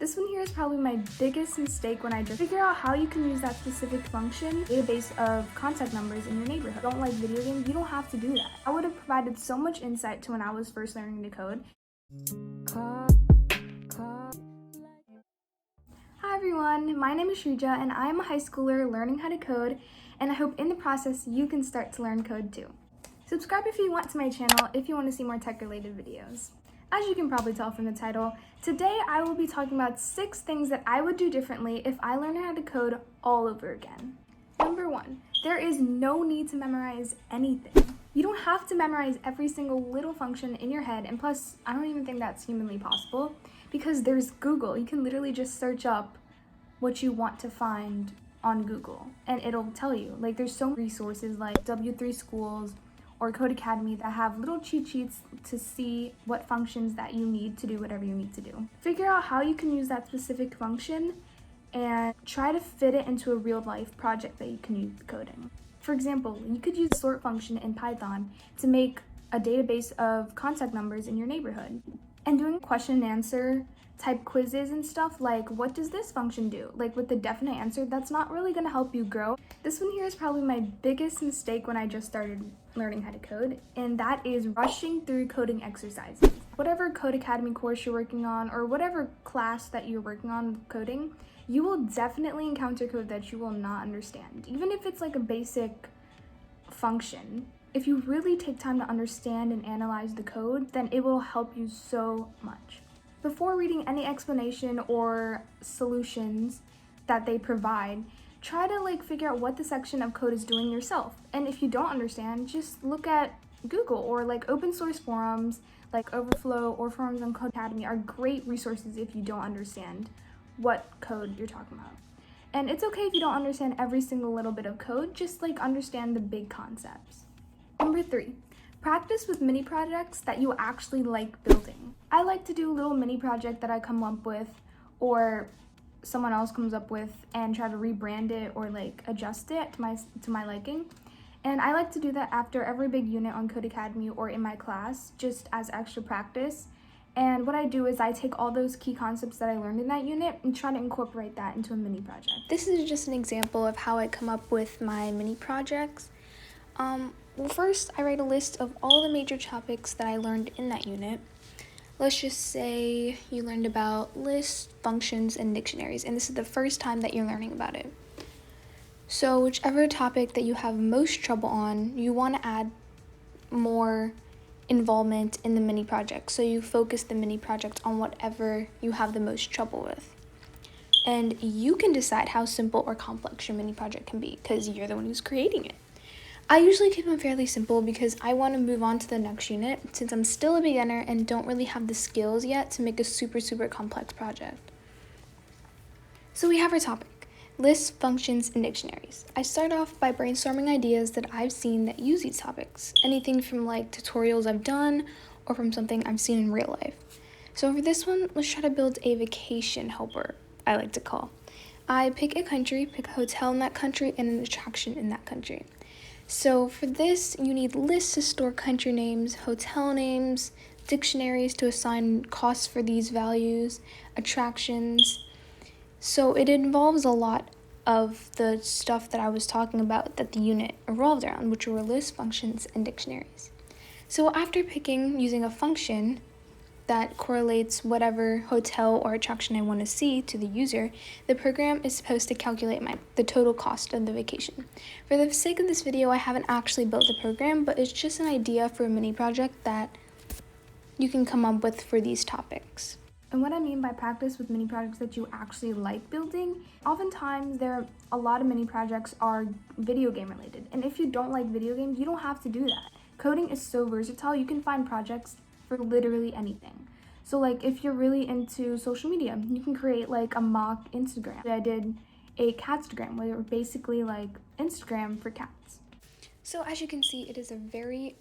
This one here is probably my biggest mistake when I just figure out how you can use that specific function, database of contact numbers in your neighborhood. Don't like video games, you don't have to do that. I would have provided so much insight to when I was first learning to code. Hi everyone, my name is Srija and I'm a high schooler learning how to code, and I hope in the process you can start to learn code too. Subscribe if you want to my channel if you want to see more tech related videos. As you can probably tell from the title, today I will be talking about 6 things that I would do differently if I learned how to code all over again. Number 1, there is no need to memorize anything. You don't have to memorize every single little function in your head, and plus, I don't even think that's humanly possible because there's Google. You can literally just search up what you want to find on Google and it'll tell you. Like, there's so many resources like W3 Schools or Code Academy that have little cheat sheets to see what functions that you need to do whatever you need to do. Figure out how you can use that specific function and try to fit it into a real life project that you can use coding. For example, you could use the sort function in Python to make a database of contact numbers in your neighborhood. And doing question and answer type quizzes and stuff like, what does this function do? Like with the definite answer, that's not really gonna help you grow. This one here is probably my biggest mistake when I just started learning how to code, and that is rushing through coding exercises. Whatever Code Academy course you're working on or whatever class that you're working on with coding, you will definitely encounter code that you will not understand. Even if it's like a basic function, if you really take time to understand and analyze the code, then it will help you so much. Before reading any explanation or solutions that they provide, try to figure out what the section of code is doing yourself. And if you don't understand, just look at Google or open source forums like Overflow or forums on Code Academy are great resources if you don't understand what code you're talking about. And it's okay if you don't understand every single little bit of code, just understand the big concepts. Number 3, practice with mini projects that you actually like building. I like to do a little mini project that I come up with or someone else comes up with and try to rebrand it or adjust it to my liking. And I like to do that after every big unit on Code Academy or in my class, just as extra practice. And what I do is I take all those key concepts that I learned in that unit and try to incorporate that into a mini project. This is just an example of how I come up with my mini projects. Well, first, I write a list of all the major topics that I learned in that unit. Let's just say you learned about lists, functions, and dictionaries, and this is the first time that you're learning about it. So whichever topic that you have most trouble on, you want to add more involvement in the mini project. So you focus the mini project on whatever you have the most trouble with. And you can decide how simple or complex your mini project can be because you're the one who's creating it. I usually keep them fairly simple because I want to move on to the next unit since I'm still a beginner and don't really have the skills yet to make a super complex project. So we have our topic, lists, functions, and dictionaries. I start off by brainstorming ideas that I've seen that use these topics, anything from tutorials I've done or from something I've seen in real life. So for this one, let's try to build a vacation helper, I like to call. I pick a country, pick a hotel in that country, and an attraction in that country. So for this, you need lists to store country names, hotel names, dictionaries to assign costs for these values, attractions. So it involves a lot of the stuff that I was talking about that the unit revolved around, which were lists, functions, and dictionaries. So after picking using a function that correlates whatever hotel or attraction I want to see to the user, the program is supposed to calculate the total cost of the vacation. For the sake of this video, I haven't actually built the program, but it's just an idea for a mini project that you can come up with for these topics. And what I mean by practice with mini projects that you actually like building, oftentimes a lot of mini projects are video game related. And if you don't like video games, you don't have to do that. Coding is so versatile, you can find projects for literally anything. So if you're really into social media, you can create a mock Instagram. I did a catstagram where it was basically Instagram for cats. So as you can see, it is a very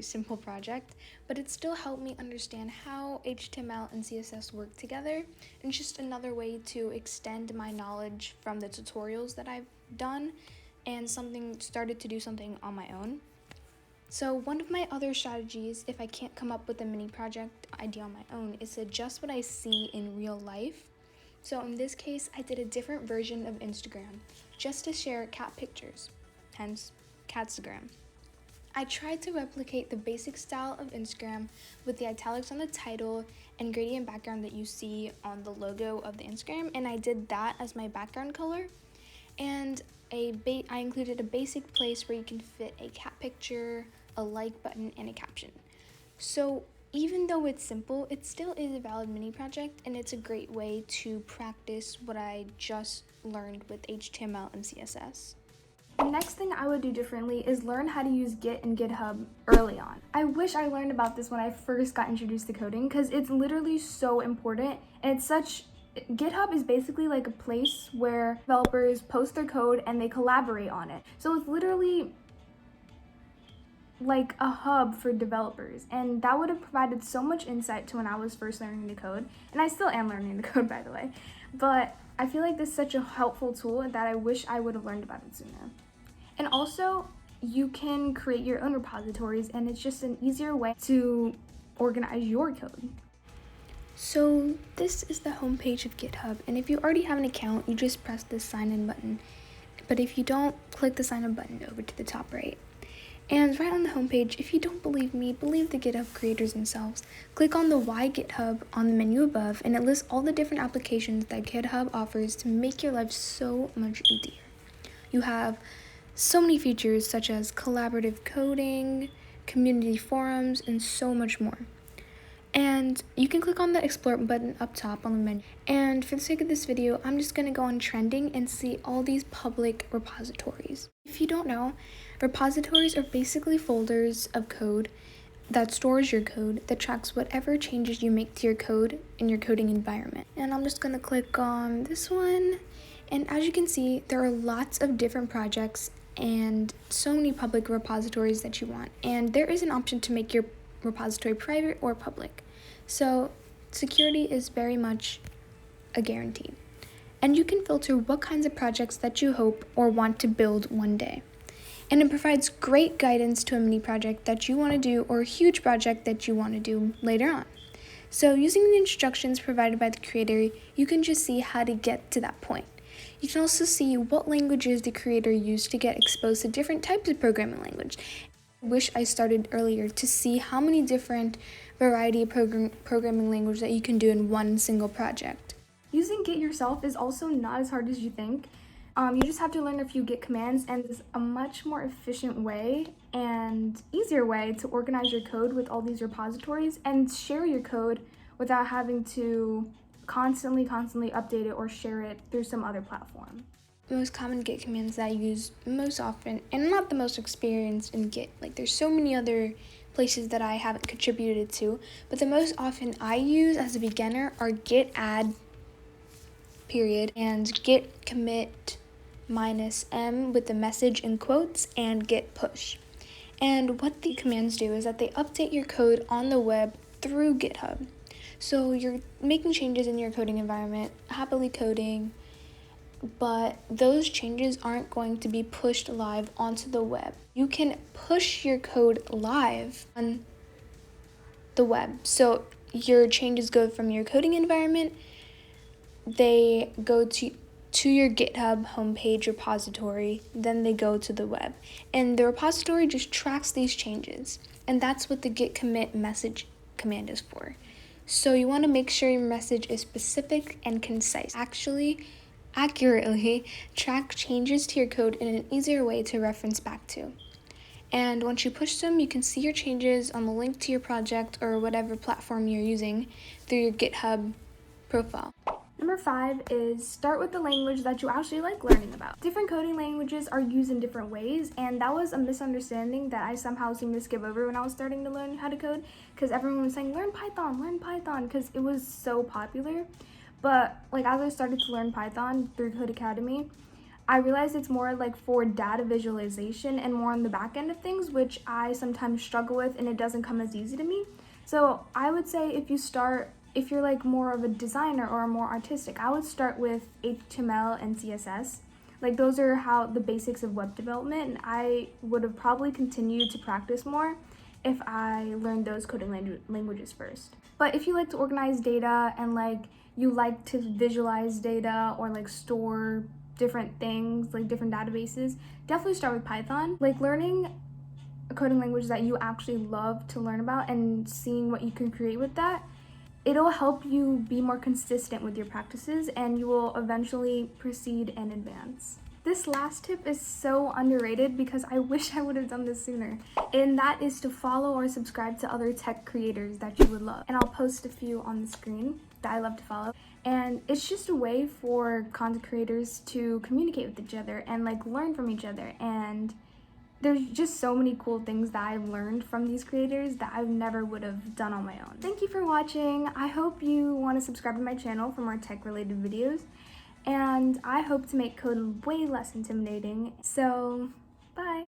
simple project, but it still helped me understand how HTML and CSS work together, and just another way to extend my knowledge from the tutorials that I've done and started to do something on my own. So one of my other strategies, if I can't come up with a mini project idea on my own, is to adjust what I see in real life. So in this case, I did a different version of Instagram just to share cat pictures, hence Catstagram. I tried to replicate the basic style of Instagram with the italics on the title and gradient background that you see on the logo of the Instagram, and I did that as my background color. And I included a basic place where you can fit a cat picture, a like button, and a caption. So even though it's simple, it still is a valid mini project, and it's a great way to practice what I just learned with HTML and CSS. The next thing I would do differently is learn how to use Git and GitHub early on. I wish I learned about this when I first got introduced to coding, because it's literally so important, and GitHub is basically like a place where developers post their code and they collaborate on it. So it's literally like a hub for developers, and that would have provided so much insight to when I was first learning to code, and I still am learning to code, by the way. But I feel like this is such a helpful tool that I wish I would have learned about it sooner. And also, you can create your own repositories, and it's just an easier way to organize your code. So this is the homepage of GitHub, and if you already have an account, you just press the sign in button. But if you don't, click the sign in button over to the top right. And right on the homepage, if you don't believe me, believe the GitHub creators themselves. Click on the Why GitHub on the menu above, and it lists all the different applications that GitHub offers to make your life so much easier. You have so many features such as collaborative coding, community forums, and so much more. And you can click on the Explore button up top on the menu. And for the sake of this video, I'm just going to go on trending and see all these public repositories. If you don't know, repositories are basically folders of code that stores your code, that tracks whatever changes you make to your code in your coding environment. And I'm just going to click on this one. And as you can see, there are lots of different projects and so many public repositories that you want. And there is an option to make your repository private or public. So security is very much a guarantee. And you can filter what kinds of projects that you hope or want to build one day. And it provides great guidance to a mini project that you want to do or a huge project that you want to do later on. So using the instructions provided by the creator, you can just see how to get to that point. You can also see what languages the creator used to get exposed to different types of programming language. I wish I started earlier to see how many different variety of programming language that you can do in one single project. Using Git yourself is also not as hard as you think. You just have to learn a few Git commands, and it's a much more efficient way and easier way to organize your code with all these repositories and share your code without having to constantly update it or share it through some other platform. The most common Git commands that I use most often, and I'm not the most experienced in Git, like there's so many other places that I haven't contributed to, but the most often I use as a beginner are git add period and git commit -m with the message in quotes and git push. And what the commands do is that they update your code on the web through GitHub. So you're making changes in your coding environment, happily coding, but those changes aren't going to be pushed live onto the web. You can push your code live on the web. So your changes go from your coding environment, they go to your GitHub homepage repository, then they go to the web. And the repository just tracks these changes. And that's what the git commit message command is for. So you want to make sure your message is specific and concise. Actually, accurately track changes to your code in an easier way to reference back to. And once you push them, you can see your changes on the link to your project or whatever platform you're using through your GitHub profile. Number 5 is start with the language that you actually like learning about. Different coding languages are used in different ways, and that was a misunderstanding that I somehow seemed to skip over when I was starting to learn how to code, because everyone was saying learn Python, because it was so popular. But like as I started to learn Python through Code Academy, I realized it's more like for data visualization and more on the back end of things, which I sometimes struggle with, and it doesn't come as easy to me. So I would say if you're like more of a designer or more artistic, I would start with HTML and CSS. Like those are how the basics of web development, and I would have probably continued to practice more if I learned those coding languages first. But if you like to organize data and like you like to visualize data or like store different things, like different databases, definitely start with Python. Like learning a coding language that you actually love to learn about and seeing what you can create with that, it'll help you be more consistent with your practices and you will eventually proceed and advance. This last tip is so underrated because I wish I would have done this sooner. And that is to follow or subscribe to other tech creators that you would love. And I'll post a few on the screen that I love to follow. And it's just a way for content creators to communicate with each other and like learn from each other. And there's just so many cool things that I've learned from these creators that I never would have done on my own. Thank you for watching. I hope you want to subscribe to my channel for more tech related videos. And I hope to make code way less intimidating. So, bye.